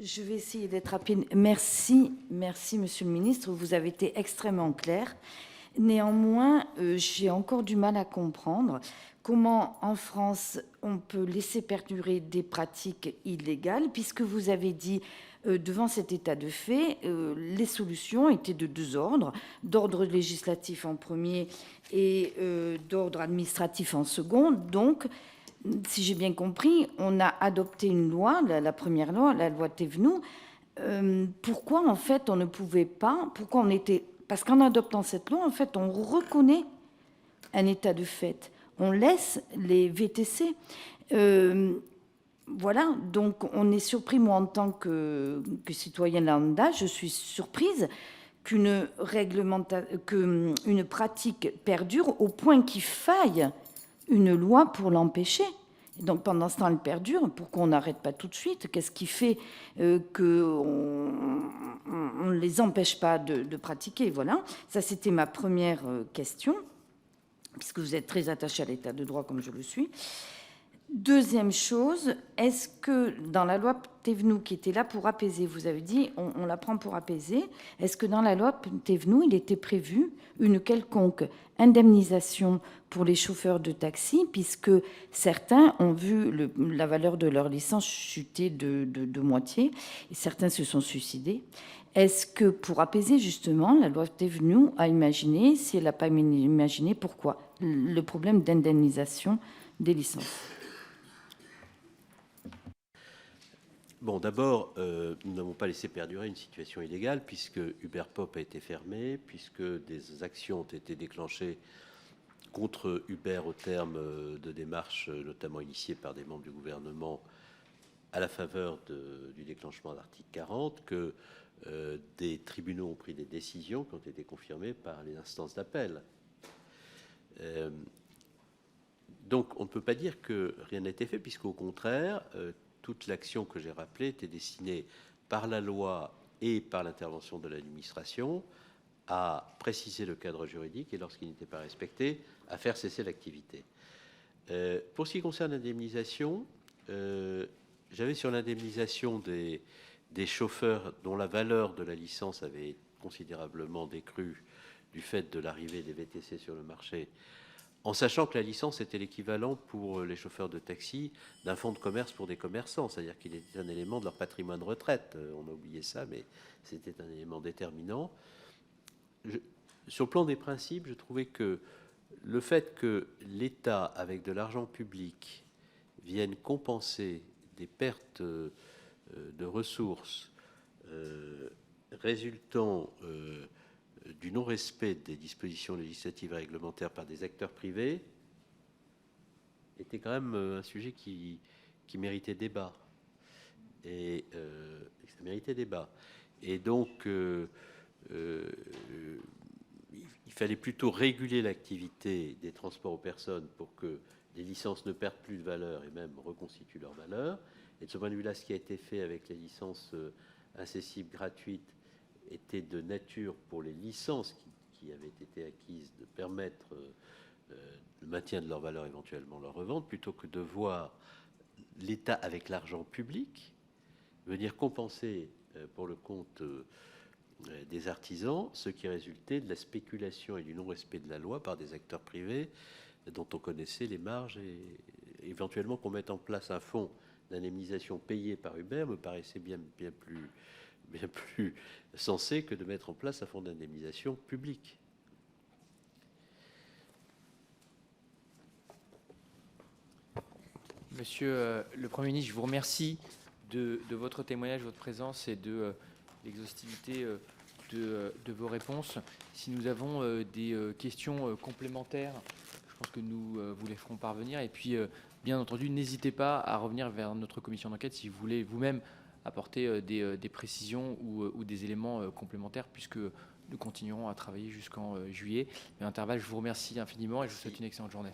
Je vais essayer d'être rapide. Merci, Monsieur le Ministre. Vous avez été extrêmement clair. Néanmoins, j'ai encore du mal à comprendre comment, en France, on peut laisser perdurer des pratiques illégales, puisque vous avez dit, devant cet état de fait, les solutions étaient de deux ordres, d'ordre législatif en premier et d'ordre administratif en second. Donc, si j'ai bien compris, on a adopté une loi, la première loi, la loi Thévenoud. Pourquoi, en fait, on ne pouvait pas, pourquoi on était... Parce qu'en adoptant cette loi, en fait, on reconnaît un état de fait. On laisse les VTC. Voilà, donc on est surpris, moi, en tant que citoyenne lambda, je suis surprise qu'une pratique perdure au point qu'il faille une loi pour l'empêcher. Donc pendant ce temps, elle perdure. Pourquoi on n'arrête pas tout de suite? Qu'est-ce qui fait qu'on ne les empêche pas de pratiquer? Voilà, ça c'était ma première question, puisque vous êtes très attaché à l'état de droit comme je le suis. Deuxième chose, est-ce que dans la loi Thévenoud qui était là pour apaiser, vous avez dit on la prend pour apaiser, est-ce que dans la loi Thévenoud, il était prévu une quelconque indemnisation pour les chauffeurs de taxi, puisque certains ont vu la valeur de leur licence chuter de moitié, et certains se sont suicidés? Est-ce que pour apaiser justement, la loi Thévenoud a imaginé, si elle n'a pas imaginé, pourquoi le problème d'indemnisation des licences? Bon, d'abord, nous n'avons pas laissé perdurer une situation illégale puisque Uber Pop a été fermé, puisque des actions ont été déclenchées contre Uber au terme de démarches notamment initiées par des membres du gouvernement à la faveur du déclenchement de l'article 40, que des tribunaux ont pris des décisions qui ont été confirmées par les instances d'appel. Donc on ne peut pas dire que rien n'a été fait, puisqu'au contraire, toute l'action que j'ai rappelée était destinée par la loi et par l'intervention de l'administration à préciser le cadre juridique et, lorsqu'il n'était pas respecté, à faire cesser l'activité. Pour ce qui concerne l'indemnisation, j'avais sur l'indemnisation des chauffeurs dont la valeur de la licence avait considérablement décru du fait de l'arrivée des VTC sur le marché, en sachant que la licence était l'équivalent pour les chauffeurs de taxi d'un fonds de commerce pour des commerçants, c'est-à-dire qu'il était un élément de leur patrimoine de retraite. On a oublié ça, mais c'était un élément déterminant. Sur le plan des principes, je trouvais que le fait que l'État, avec de l'argent public, vienne compenser des pertes de ressources résultant du non-respect des dispositions législatives et réglementaires par des acteurs privés était quand même un sujet qui méritait débat. Et ça méritait débat. Et donc, il fallait plutôt réguler l'activité des transports aux personnes pour que les licences ne perdent plus de valeur et même reconstituent leur valeur. Et de ce point de vue-là, ce qui a été fait avec les licences incessibles gratuites était de nature, pour les licences qui avaient été acquises, de permettre le maintien de leur valeur, éventuellement leur revente, plutôt que de voir l'État, avec l'argent public, venir compenser pour le compte des artisans ce qui résultait de la spéculation et du non-respect de la loi par des acteurs privés dont on connaissait les marges, et éventuellement qu'on mette en place un fonds d'indemnisation payé par Uber me paraissait bien plus sensé que de mettre en place un fonds d'indemnisation public. Monsieur le Premier ministre, je vous remercie de votre témoignage, votre présence et de l'exhaustivité de vos réponses. Si nous avons des questions complémentaires, je pense que nous vous les ferons parvenir. Et puis, bien entendu, n'hésitez pas à revenir vers notre commission d'enquête si vous voulez vous-même apporter des précisions ou des éléments complémentaires, puisque nous continuerons à travailler jusqu'en juillet. À l'intervalle, je vous remercie infiniment et je vous souhaite une excellente journée.